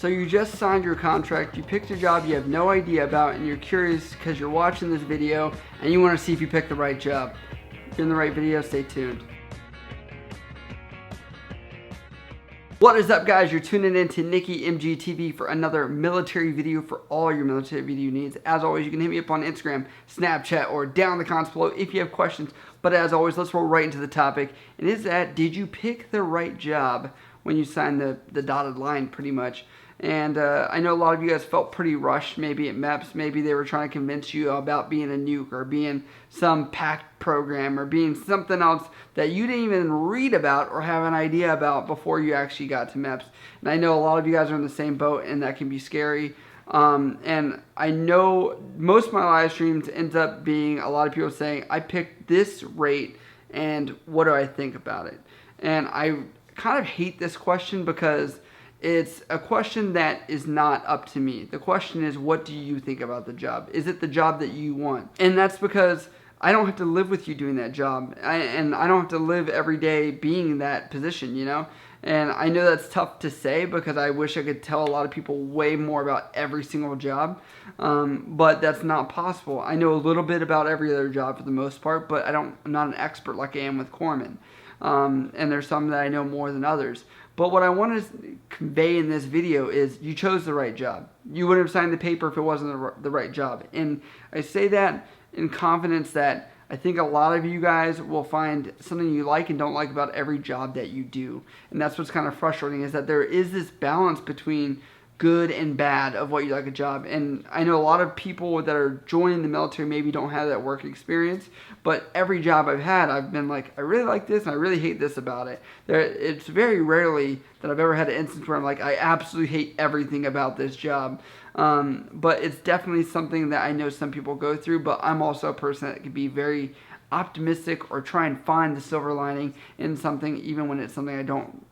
So you just signed your contract, you picked a job you have no idea about, and you're curious because you're watching this video and you want to see if you picked the right job. If you're in the right video, stay tuned. What is up, guys? You're tuning in to Nikki MGTV for another military video for all your military video needs. As always, you can hit me up on Instagram, Snapchat, or down in the comments below if you have questions. But as always, let's roll right into the topic. And is that, did you pick the right job when you signed the dotted line, pretty much? And I know a lot of you guys felt pretty rushed, maybe at Meps. Maybe they were trying to convince you about being a nuke or being some packed program or being something else that you didn't even read about or have an idea about before you actually got to Meps. And I know a lot of you guys are in the same boat, and that can be scary. And I know most of my live streams ends up being a lot of people saying, I picked this rate, and what do I think about it? And I kind of hate this question because it's a question that is not up to me. The question is, what do you think about the job? Is it the job that you want? And that's because I don't have to live with you doing that job. And I don't have to live every day being in that position, you know? And I know that's tough to say because I wish I could tell a lot of people way more about every single job. But that's not possible. I know a little bit about every other job for the most part, but I'm not an expert like I am with corpsmen. And there's some that I know more than others. But what I want to convey in this video is you chose the right job. You wouldn't have signed the paper if it wasn't the right job. And I say that in confidence that I think a lot of you guys will find something you like and don't like about every job that you do. And that's what's kind of frustrating, is that there is this balance between good and bad of what you like a job. And I know a lot of people that are joining the military maybe don't have that work experience, but every job I've had, I've been like, I really like this and I really hate this about it. It's very rarely that I've ever had an instance where I'm like, I absolutely hate everything about this job. But it's definitely something that I know some people go through, but I'm also a person that can be very optimistic or try and find the silver lining in something, even when it's something I don't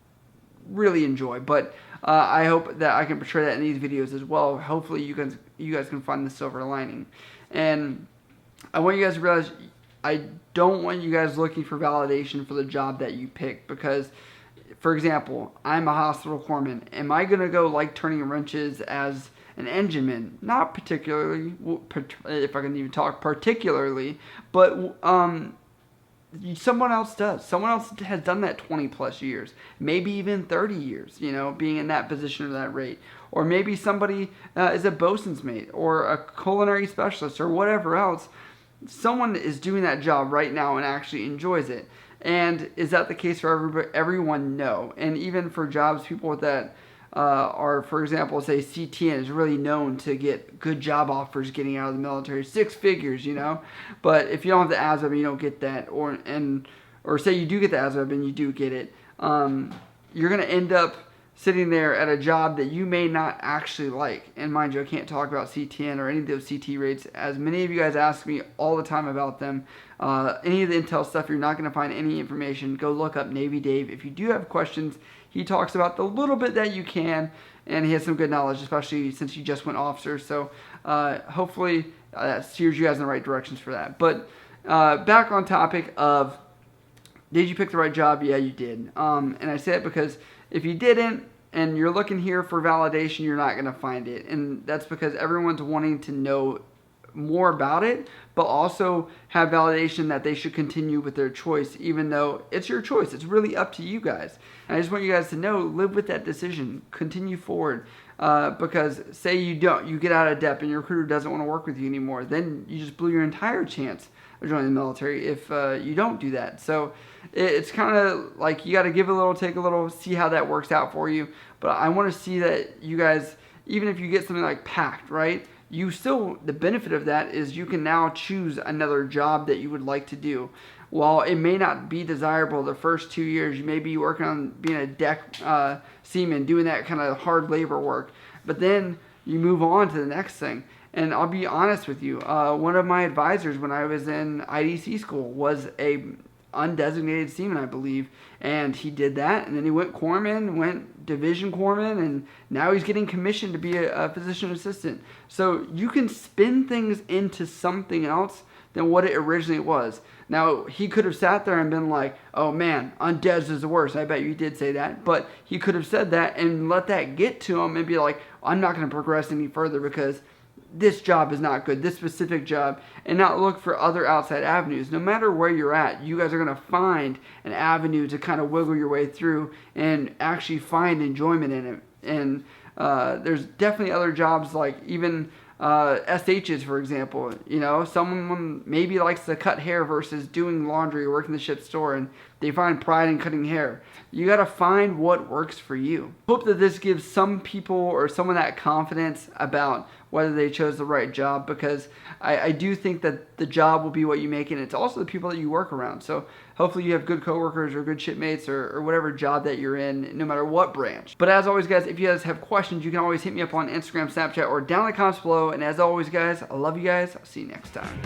really enjoy. But I hope that I can portray that in these videos as well. Hopefully you guys can find the silver lining. And I want you guys to realize, I don't want you guys looking for validation for the job that you pick, because, for example, I'm a hospital corpsman. Am I going to go like turning wrenches as an engineman? Not particularly, if I can even talk particularly, but someone else does. Someone else has done that 20 plus years, maybe even 30 years, you know, being in that position or that rate. Or maybe somebody is a bosun's mate or a culinary specialist or whatever else. Someone is doing that job right now and actually enjoys it. And is that the case for everyone? No. And even for jobs, people that are, for example, say CTN is really known to get good job offers getting out of the military, 6 figures, you know. But if you don't have the ASVAB, you don't get that, or say you do get the ASVAB and you do get it, you're going to end up sitting there at a job that you may not actually like. And mind you, I can't talk about CTN or any of those CT rates, as many of you guys ask me all the time about them. Any of the intel stuff, you're not going to find any information. Go look up Navy Dave. If you do have questions, he talks about the little bit that you can, and he has some good knowledge, especially since he just went officer. So hopefully that steers you guys in the right directions for that. But back on topic of, did you pick the right job? Yeah, you did. And I say it because if you didn't and you're looking here for validation, you're not going to find it. And that's because everyone's wanting to know more about it, but also have validation that they should continue with their choice, even though it's your choice. It's really up to you guys. And I just want you guys to know, live with that decision, continue forward, because say you get out of DEP and your recruiter doesn't want to work with you anymore, then you just blew your entire chance of joining the military if you don't do that. So it's kind of like you got to give a little, take a little, see how that works out for you. But I want to see that you guys, even if you get something like PACT, right? You still, the benefit of that is you can now choose another job that you would like to do. While it may not be desirable the first 2 years, you may be working on being a deck seaman, doing that kind of hard labor work. But then you move on to the next thing. And I'll be honest with you, one of my advisors when I was in IDC school was a undesignated seaman, I believe, and he did that, and then he went corpsman, went division corpsman, and now he's getting commissioned to be a physician assistant. So you can spin things into something else than what it originally was. Now, he could have sat there and been like, oh man, undez is the worst. I bet you did say that. But he could have said that and let that get to him and be like, I'm not going to progress any further because this job is not good, this specific job, and not look for other outside avenues. No matter where you're at, you guys are going to find an avenue to kind of wiggle your way through and actually find enjoyment in it. And there's definitely other jobs, like even SHs, for example. You know, someone maybe likes to cut hair versus doing laundry or working the ship store, and they find pride in cutting hair. You got to find what works for you. Hope that this gives some people or someone that confidence about whether they chose the right job, because I do think that the job will be what you make, and it's also the people that you work around. So hopefully you have good coworkers or good shipmates or whatever job that you're in, no matter what branch. But as always, guys, if you guys have questions, you can always hit me up on Instagram, Snapchat, or down in the comments below. And as always, guys, I love you guys. I'll see you next time.